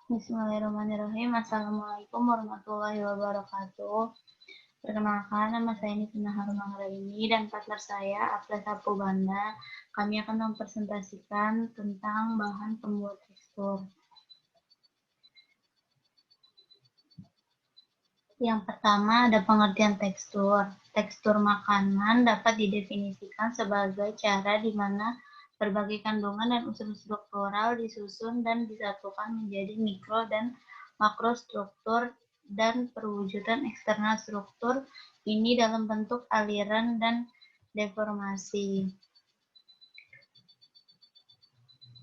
Bismillahirrahmanirrahim. Assalamualaikum warahmatullahi wabarakatuh. Perkenalkan, nama saya Nifina Harun Manggraini dan partner saya Afla Sapubanda. Kami akan mempresentasikan tentang bahan pembuat tekstur. Yang pertama ada pengertian tekstur. Tekstur makanan dapat didefinisikan sebagai cara di mana berbagai kandungan dan unsur struktural disusun dan disatukan menjadi mikro dan makrostruktur dan perwujudan eksternal struktur ini dalam bentuk aliran dan deformasi.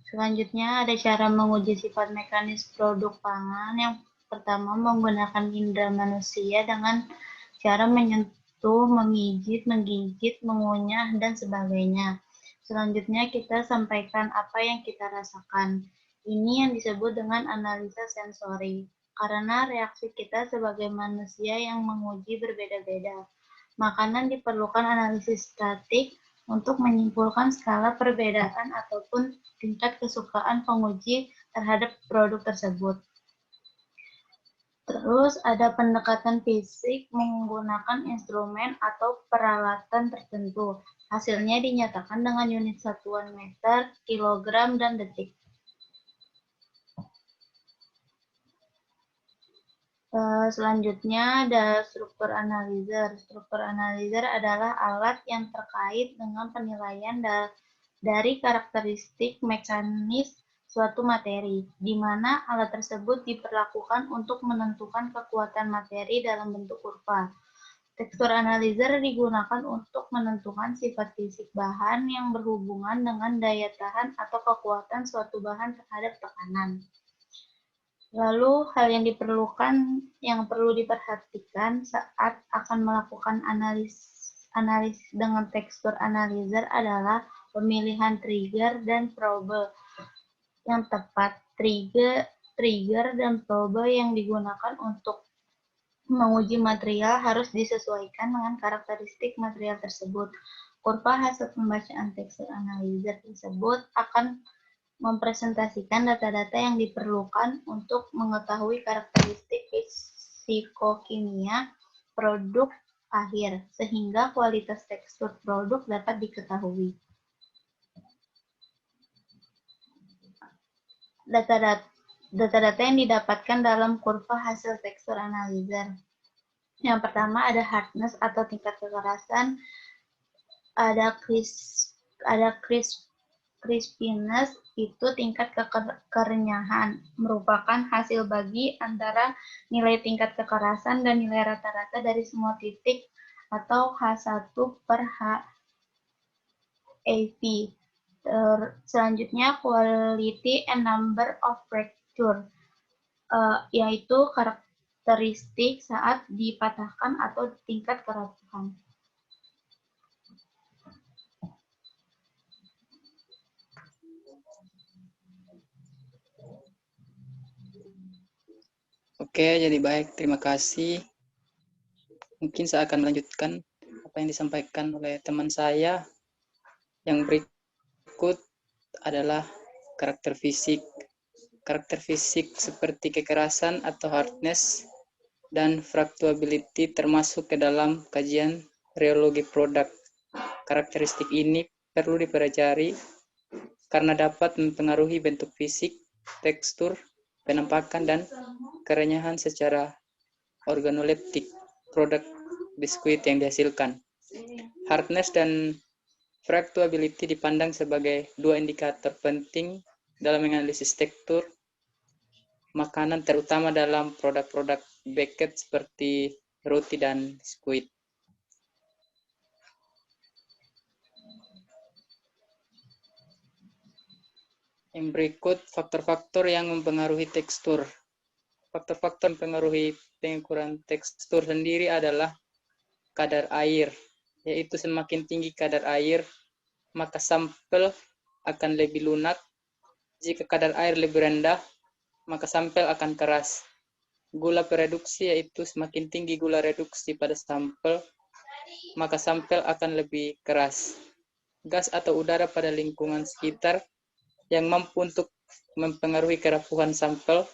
Selanjutnya ada cara menguji sifat mekanis produk pangan. Yang pertama menggunakan indera manusia dengan cara menyentuh, menggigit, mengunyah, dan sebagainya. Selanjutnya kita sampaikan apa yang kita rasakan. Ini yang disebut dengan analisa sensori. Karena reaksi kita sebagai manusia yang menguji berbeda-beda. Makanan diperlukan analisis statik untuk menyimpulkan skala perbedaan ataupun tingkat kesukaan penguji terhadap produk tersebut. Terus ada pendekatan fisik menggunakan instrumen atau peralatan tertentu. Hasilnya dinyatakan dengan unit satuan meter, kilogram, dan detik. Selanjutnya ada struktur analyzer. Struktur analyzer adalah alat yang terkait dengan penilaian dari karakteristik mekanis suatu materi, di mana alat tersebut diperlakukan untuk menentukan kekuatan materi dalam bentuk kurva. Tekstur analyzer digunakan untuk menentukan sifat fisik bahan yang berhubungan dengan daya tahan atau kekuatan suatu bahan terhadap tekanan. Lalu hal yang perlu diperhatikan saat akan melakukan analisis dengan tekstur analyzer adalah pemilihan trigger dan probe yang tepat. Trigger dan probe yang digunakan untuk menguji material harus disesuaikan dengan karakteristik material tersebut. Kurva hasil pembacaan tekstur analyzer tersebut akan mempresentasikan data-data yang diperlukan untuk mengetahui karakteristik fisikokimia produk akhir, sehingga kualitas tekstur produk dapat diketahui. Data-data yang didapatkan dalam kurva hasil tekstur analyzer. Yang pertama ada hardness atau tingkat kekerasan, ada crispiness itu tingkat kerenyahan, merupakan hasil bagi antara nilai tingkat kekerasan dan nilai rata-rata dari semua titik atau H1 per HAV. Selanjutnya quality and number of fracture, yaitu karakteristik saat dipatahkan atau tingkat kerapuhan. Oke, jadi baik. Terima kasih. Mungkin saya akan melanjutkan apa yang disampaikan oleh teman saya. Yang berikut adalah karakter fisik. Karakter fisik seperti kekerasan atau hardness dan fluctuability termasuk ke dalam kajian rheologi produk. Karakteristik ini perlu dipelajari karena dapat mempengaruhi bentuk fisik, tekstur, penampakan, dan kerenyahan secara organoleptik produk biskuit yang dihasilkan. Hardness dan fluctuability dipandang sebagai dua indikator penting dalam menganalisis tekstur makanan, terutama dalam produk-produk baked seperti roti dan biskuit. Yang berikut faktor-faktor yang mempengaruhi tekstur. Faktor-faktor yang mempengaruhi pengukuran tekstur sendiri adalah kadar air, yaitu semakin tinggi kadar air, maka sampel akan lebih lunak. Jika kadar air lebih rendah, maka sampel akan keras. Gula pereduksi, yaitu semakin tinggi gula reduksi pada sampel, maka sampel akan lebih keras. Gas atau udara pada lingkungan sekitar yang mampu untuk mempengaruhi kerapuhan sampel,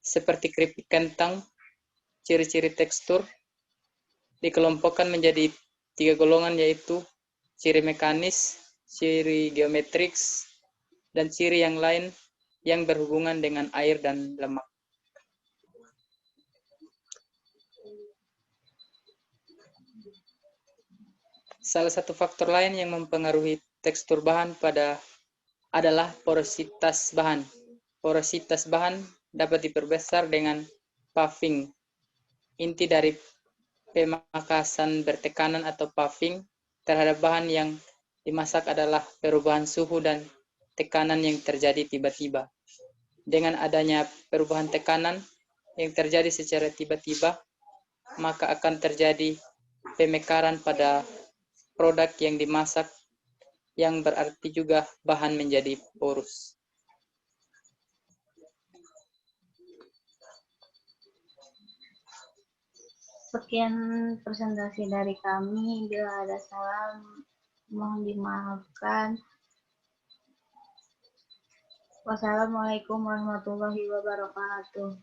seperti keripik kentang. Ciri-ciri tekstur dikelompokkan menjadi 3 golongan, yaitu ciri mekanis, ciri geometriks, dan ciri yang lain yang berhubungan dengan air dan lemak. Salah satu faktor lain yang mempengaruhi tekstur bahan adalah porositas bahan. Porositas bahan dapat diperbesar dengan puffing. Inti dari pemangkasan bertekanan atau puffing terhadap bahan yang dimasak adalah perubahan suhu dan tekanan yang terjadi tiba-tiba. Dengan adanya perubahan tekanan yang terjadi secara tiba-tiba, maka akan terjadi pemekaran pada produk yang dimasak, yang berarti juga bahan menjadi porus. Sekian presentasi dari kami. Bila ada salah, mohon dimaafkan. Wassalamualaikum warahmatullahi wabarakatuh.